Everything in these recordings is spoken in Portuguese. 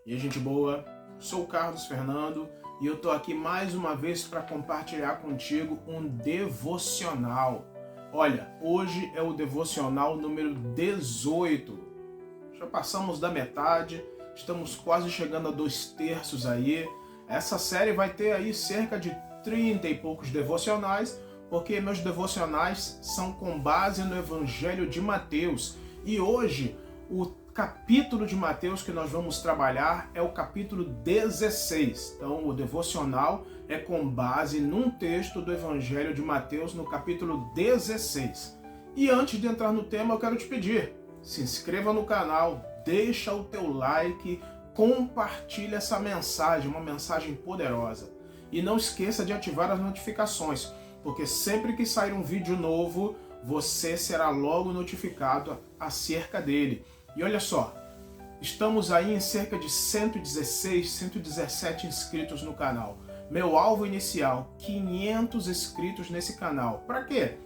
E aí, gente boa, sou o Carlos Fernando e eu tô aqui mais uma vez para compartilhar contigo um devocional. Olha, hoje é o devocional número 18. Já passamos da metade, estamos quase chegando a 2/3 aí. Essa série vai ter aí cerca de 30 e poucos devocionais, porque meus devocionais são com base no Evangelho de Mateus. E hoje, o capítulo de Mateus que nós vamos trabalhar é o capítulo 16. Então, o devocional é com base num texto do Evangelho de Mateus no capítulo 16. E antes de entrar no tema, eu quero te pedir, se inscreva no canal, deixa o teu like, compartilha essa mensagem, uma mensagem poderosa. E não esqueça de ativar as notificações, porque sempre que sair um vídeo novo, você será logo notificado acerca dele. E olha só, estamos aí em cerca de 116, 117 inscritos no canal. Meu alvo inicial, 500 inscritos nesse canal. Para quê?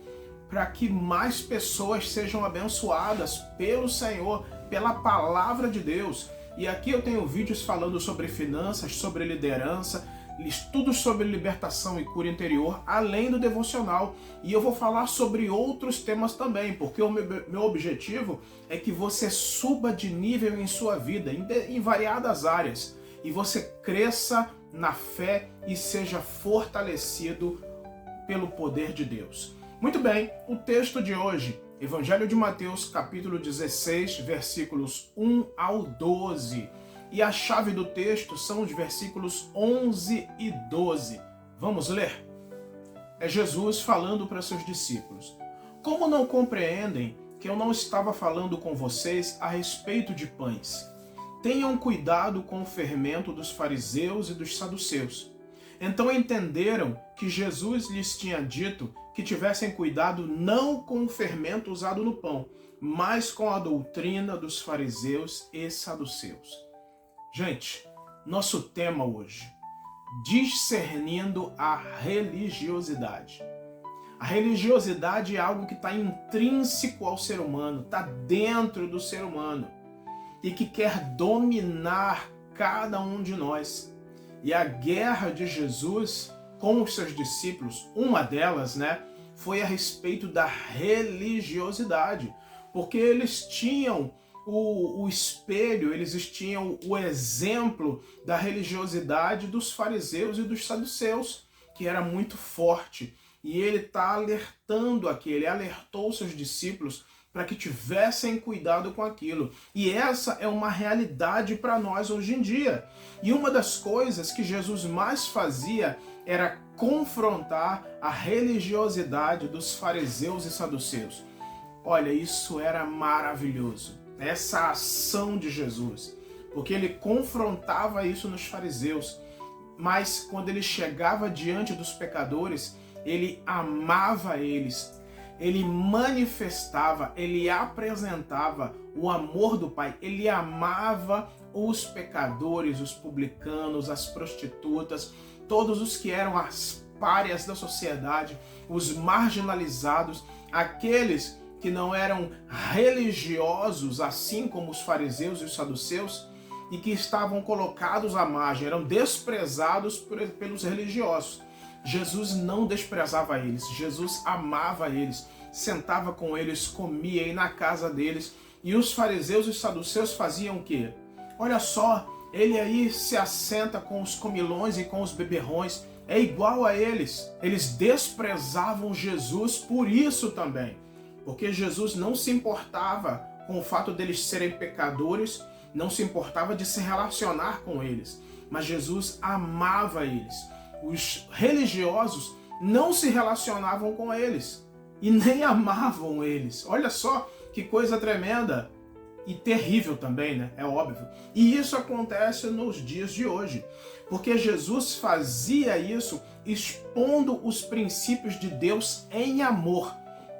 Para que mais pessoas sejam abençoadas pelo Senhor, pela palavra de Deus. E aqui eu tenho vídeos falando sobre finanças, sobre liderança, estudos sobre libertação e cura interior, além do devocional. E eu vou falar sobre outros temas também, porque o meu objetivo é que você suba de nível em sua vida, em variadas áreas, e você cresça na fé e seja fortalecido pelo poder de Deus. Muito bem, o texto de hoje, Evangelho de Mateus, capítulo 16, versículos 1 ao 12. E a chave do texto são os versículos 11 e 12. Vamos ler? É Jesus falando para seus discípulos. Como não compreendem que eu não estava falando com vocês a respeito de pães? Tenham cuidado com o fermento dos fariseus e dos saduceus. Então entenderam que Jesus lhes tinha dito que tivessem cuidado não com o fermento usado no pão, mas com a doutrina dos fariseus e saduceus. Gente, nosso tema hoje, discernindo a religiosidade. A religiosidade é algo que está intrínseco ao ser humano, está dentro do ser humano e que quer dominar cada um de nós. E a guerra de Jesus com os seus discípulos, uma delas, foi a respeito da religiosidade, porque eles tinham o espelho, eles tinham o exemplo da religiosidade dos fariseus e dos saduceus, que era muito forte. E ele está alertando aqui, ele alertou seus discípulos para que tivessem cuidado com aquilo. E essa é uma realidade para nós hoje em dia. E uma das coisas que Jesus mais fazia era confrontar a religiosidade dos fariseus e saduceus. Olha, isso era maravilhoso. Essa ação de Jesus, porque ele confrontava isso nos fariseus, mas quando ele chegava diante dos pecadores, ele amava eles, ele manifestava, ele apresentava o amor do Pai, ele amava os pecadores, os publicanos, as prostitutas, todos os que eram as párias da sociedade, os marginalizados, aqueles que não eram religiosos, assim como os fariseus e os saduceus, e que estavam colocados à margem, eram desprezados pelos religiosos. Jesus não desprezava eles, Jesus amava eles, sentava com eles, comia aí na casa deles. E os fariseus e os saduceus faziam o quê? Olha só, ele aí se assenta com os comilões e com os beberrões, é igual a eles. Eles desprezavam Jesus por isso também. Porque Jesus não se importava com o fato deles serem pecadores, não se importava de se relacionar com eles, mas Jesus amava eles. Os religiosos não se relacionavam com eles e nem amavam eles. Olha só que coisa tremenda e terrível também, É óbvio. E isso acontece nos dias de hoje, porque Jesus fazia isso expondo os princípios de Deus em amor,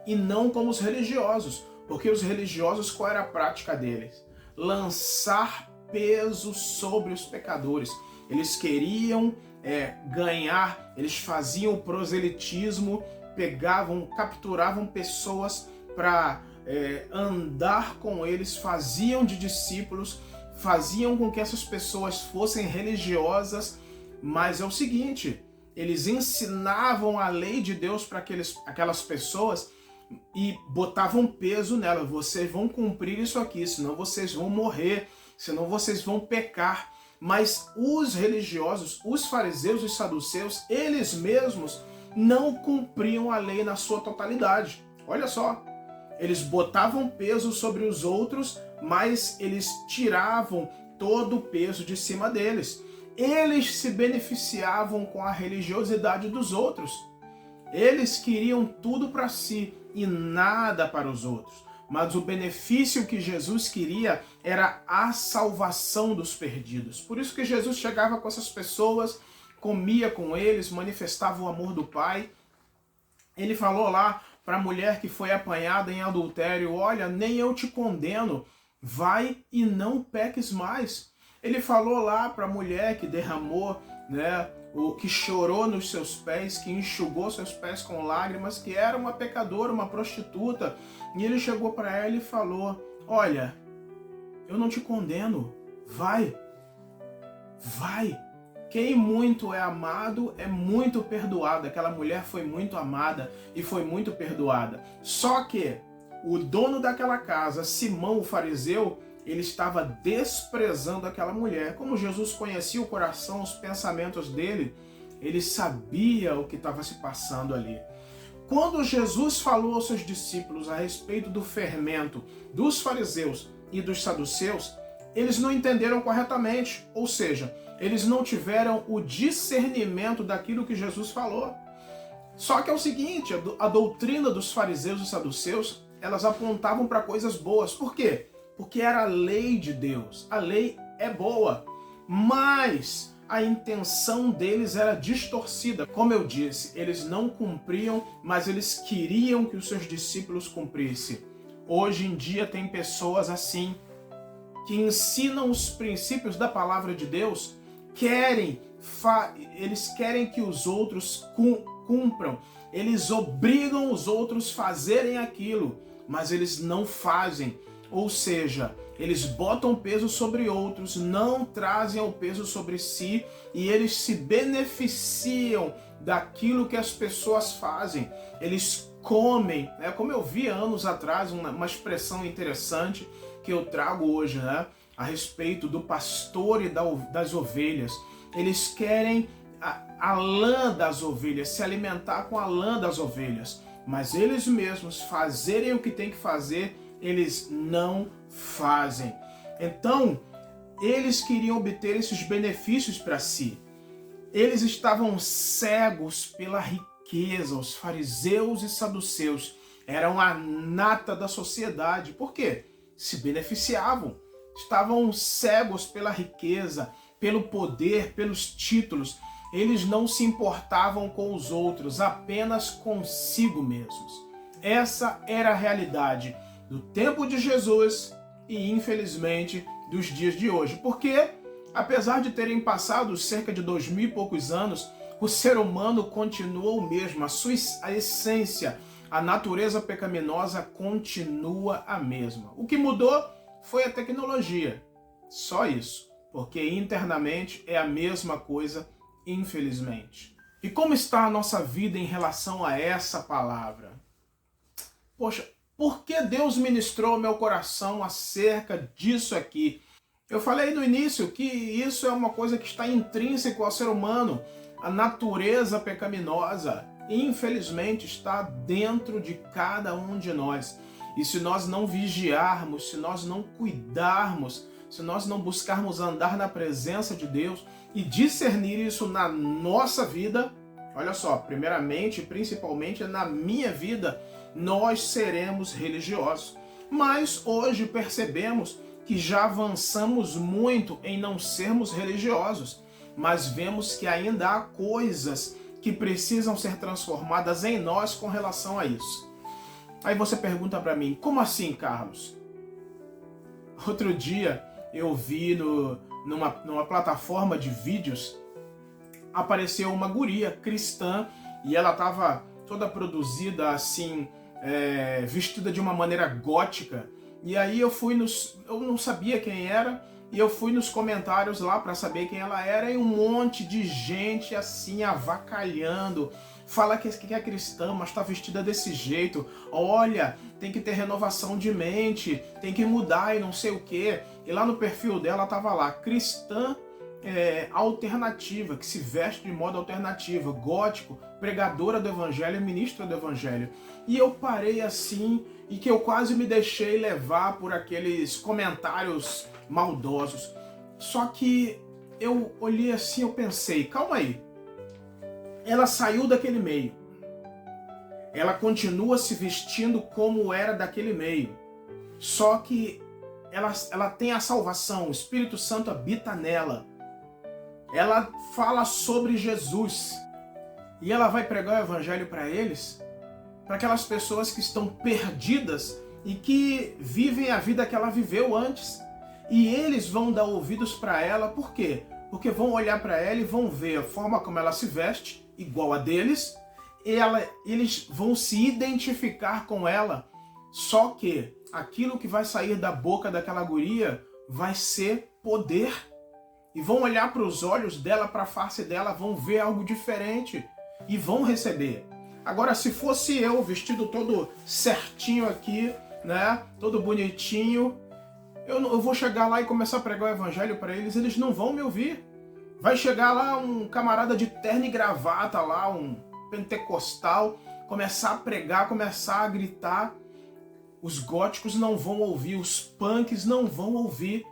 e não como os religiosos, porque os religiosos, qual era a prática deles? Lançar peso sobre os pecadores. Eles queriam ganhar, eles faziam proselitismo, capturavam pessoas para andar com eles, faziam de discípulos, faziam com que essas pessoas fossem religiosas, mas é o seguinte, eles ensinavam a lei de Deus para aquelas pessoas e botavam peso nela. Vocês vão cumprir isso aqui, senão vocês vão morrer, senão vocês vão pecar. Mas os religiosos, os fariseus e os saduceus, eles mesmos não cumpriam a lei na sua totalidade. Olha só, eles botavam peso sobre os outros, mas eles tiravam todo o peso de cima deles. Eles se beneficiavam com a religiosidade dos outros. Eles queriam tudo para si e nada para os outros. Mas o benefício que Jesus queria era a salvação dos perdidos. Por isso que Jesus chegava com essas pessoas, comia com eles, manifestava o amor do Pai. Ele falou lá para a mulher que foi apanhada em adultério, olha, nem eu te condeno, vai e não peques mais. Ele falou lá para a mulher que derramou, o que chorou nos seus pés, que enxugou seus pés com lágrimas, que era uma pecadora, uma prostituta. E ele chegou para ela e falou, olha, eu não te condeno, vai. Quem muito é amado é muito perdoado. Aquela mulher foi muito amada e foi muito perdoada. Só que o dono daquela casa, Simão o fariseu, ele estava desprezando aquela mulher. Como Jesus conhecia o coração, os pensamentos dele, ele sabia o que estava se passando ali. Quando Jesus falou aos seus discípulos a respeito do fermento dos fariseus e dos saduceus, eles não entenderam corretamente, ou seja, eles não tiveram o discernimento daquilo que Jesus falou. Só que é o seguinte, a doutrina dos fariseus e saduceus, elas apontavam para coisas boas. Por quê? Porque era a lei de Deus. A lei é boa, mas a intenção deles era distorcida. Como eu disse, eles não cumpriam, mas eles queriam que os seus discípulos cumprissem. Hoje em dia tem pessoas assim, que ensinam os princípios da palavra de Deus, eles querem que os outros cumpram, eles obrigam os outros a fazerem aquilo, mas eles não fazem. Ou seja, eles botam peso sobre outros, não trazem o peso sobre si e eles se beneficiam daquilo que as pessoas fazem. Eles comem, como eu vi anos atrás, uma expressão interessante que eu trago hoje, a respeito do pastor e das ovelhas. Eles querem a lã das ovelhas, se alimentar com a lã das ovelhas, mas eles mesmos fazerem o que tem que fazer, eles não fazem. Então, eles queriam obter esses benefícios para si. Eles estavam cegos pela riqueza. Os fariseus e saduceus eram a nata da sociedade. Por quê? Se beneficiavam. Estavam cegos pela riqueza, pelo poder, pelos títulos. Eles não se importavam com os outros, apenas consigo mesmos. Essa era a realidade do tempo de Jesus e, infelizmente, dos dias de hoje. Porque, apesar de terem passado cerca de 2000 e poucos anos, o ser humano continua o mesmo. A essência, a natureza pecaminosa continua a mesma. O que mudou foi a tecnologia. Só isso. Porque internamente é a mesma coisa, infelizmente. E como está a nossa vida em relação a essa palavra? Poxa, por que Deus ministrou ao meu coração acerca disso aqui? Eu falei no início que isso é uma coisa que está intrínseco ao ser humano. A natureza pecaminosa, infelizmente, está dentro de cada um de nós. E se nós não vigiarmos, se nós não cuidarmos, se nós não buscarmos andar na presença de Deus e discernir isso na nossa vida, olha só, primeiramente, principalmente na minha vida, nós seremos religiosos. Mas hoje percebemos que já avançamos muito em não sermos religiosos, mas vemos que ainda há coisas que precisam ser transformadas em nós com relação a isso. Aí você pergunta para mim, como assim, Carlos? Outro dia eu vi numa plataforma de vídeos, apareceu uma guria cristã e ela estava toda produzida assim, vestida de uma maneira gótica. E aí eu não sabia quem era, E eu fui nos comentários lá para saber quem ela era e um monte de gente assim avacalhando. Fala que é cristã, mas está vestida desse jeito. Olha, tem que ter renovação de mente, tem que mudar e não sei o quê. E lá no perfil dela tava lá, cristã alternativa, que se veste de modo alternativo, gótico, pregadora do evangelho, ministra do evangelho. E eu parei assim e que eu quase me deixei levar por aqueles comentários maldosos. Só que eu olhei assim, eu pensei, calma aí. Ela saiu daquele meio. Ela continua se vestindo como era daquele meio. Só que ela tem a salvação, o Espírito Santo habita nela. Ela fala sobre Jesus. E ela vai pregar o evangelho para eles, para aquelas pessoas que estão perdidas e que vivem a vida que ela viveu antes. E eles vão dar ouvidos para ela, por quê? Porque vão olhar para ela e vão ver a forma como ela se veste, igual a deles, eles vão se identificar com ela, só que aquilo que vai sair da boca daquela guria vai ser poder. E vão olhar para os olhos dela, para a face dela, vão ver algo diferente e vão receber. Agora, se fosse eu, vestido todo certinho aqui, né, todo bonitinho, eu vou chegar lá e começar a pregar o evangelho para eles, eles não vão me ouvir. Vai chegar lá um camarada de terno e gravata lá, um pentecostal, começar a pregar, começar a gritar. Os góticos não vão ouvir, os punks não vão ouvir,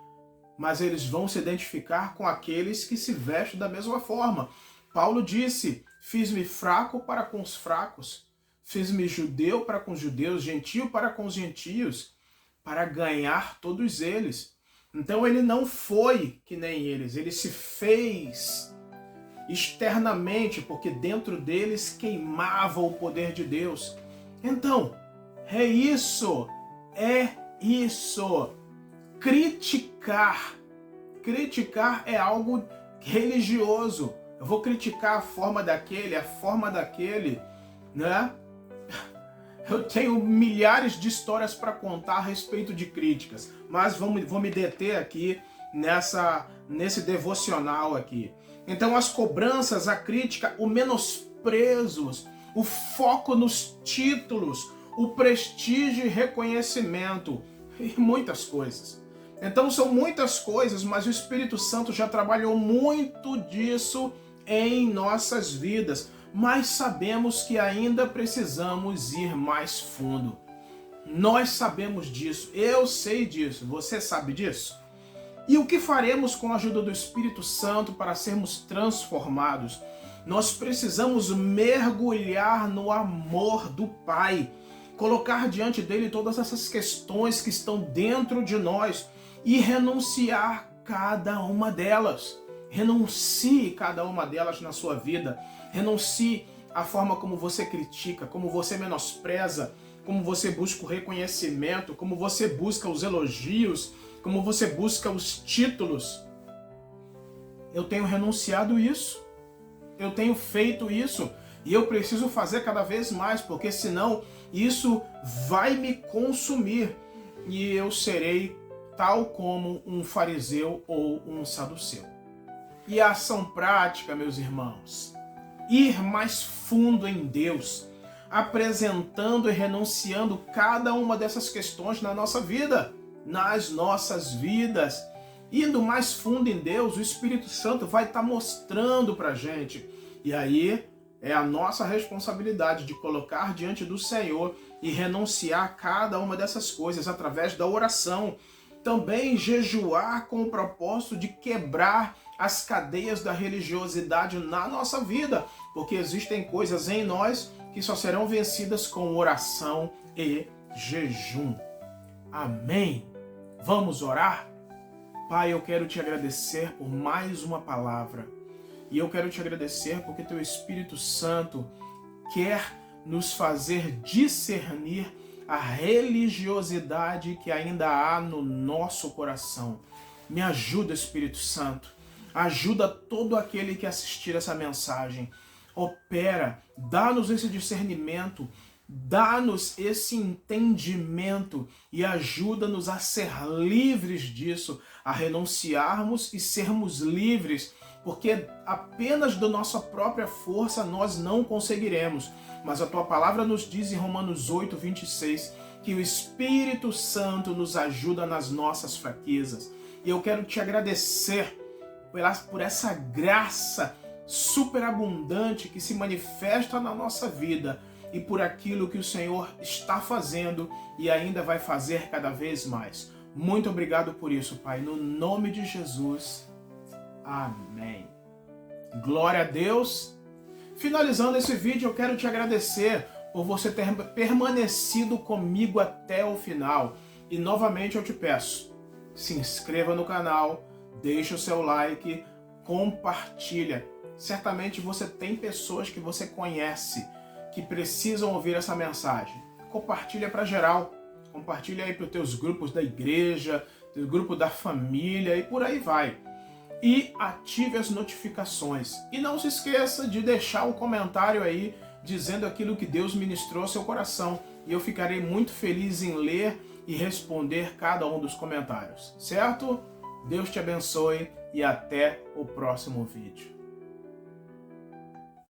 mas eles vão se identificar com aqueles que se vestem da mesma forma. Paulo disse, fiz-me fraco para com os fracos, fiz-me judeu para com os judeus, gentio para com os gentios, para ganhar todos eles. Então ele não foi que nem eles, ele se fez externamente, porque dentro deles queimava o poder de Deus. Então, é isso. Criticar é algo religioso. Eu vou criticar a forma daquele, né? Eu tenho milhares de histórias para contar a respeito de críticas, mas vou me deter aqui nesse devocional aqui. Então as cobranças, a crítica, o menosprezo, o foco nos títulos, o prestígio e reconhecimento e muitas coisas. Então são muitas coisas, mas o Espírito Santo já trabalhou muito disso em nossas vidas. Mas sabemos que ainda precisamos ir mais fundo. Nós sabemos disso, eu sei disso, você sabe disso? E o que faremos com a ajuda do Espírito Santo para sermos transformados? Nós precisamos mergulhar no amor do Pai, colocar diante dele todas essas questões que estão dentro de nós e renunciar cada uma delas. Renuncie cada uma delas na sua vida. Renuncie a forma como você critica, como você menospreza, como você busca o reconhecimento, como você busca os elogios, como você busca os títulos. Eu tenho renunciado isso. Eu tenho feito isso. E eu preciso fazer cada vez mais, porque senão isso vai me consumir. E eu serei tal como um fariseu ou um saduceu. E a ação prática, meus irmãos, ir mais fundo em Deus, apresentando e renunciando cada uma dessas questões na nossa vida, nas nossas vidas. Indo mais fundo em Deus, o Espírito Santo vai estar mostrando para a gente. E aí é a nossa responsabilidade de colocar diante do Senhor e renunciar cada uma dessas coisas através da oração. Também jejuar com o propósito de quebrar as cadeias da religiosidade na nossa vida, porque existem coisas em nós que só serão vencidas com oração e jejum. Amém? Vamos orar? Pai, eu quero te agradecer por mais uma palavra. E eu quero te agradecer porque teu Espírito Santo quer nos fazer discernir a religiosidade que ainda há no nosso coração. Me ajuda, Espírito Santo. Ajuda todo aquele que assistir essa mensagem. Opera, dá-nos esse discernimento, dá-nos esse entendimento e ajuda-nos a ser livres disso, a renunciarmos e sermos livres, porque apenas da nossa própria força nós não conseguiremos. Mas a tua palavra nos diz em Romanos 8, 26, que o Espírito Santo nos ajuda nas nossas fraquezas. E eu quero te agradecer por essa graça superabundante que se manifesta na nossa vida e por aquilo que o Senhor está fazendo e ainda vai fazer cada vez mais. Muito obrigado por isso, Pai. No nome de Jesus. Amém. Glória a Deus. Finalizando esse vídeo, eu quero te agradecer por você ter permanecido comigo até o final. E novamente eu te peço, se inscreva no canal, deixa o seu like, compartilha. Certamente você tem pessoas que você conhece que precisam ouvir essa mensagem. Compartilha para geral. Compartilha aí para os teus grupos da igreja, teu grupo da família e por aí vai. E ative as notificações. E não se esqueça de deixar um comentário aí dizendo aquilo que Deus ministrou ao seu coração. E eu ficarei muito feliz em ler e responder cada um dos comentários. Certo? Deus te abençoe e até o próximo vídeo.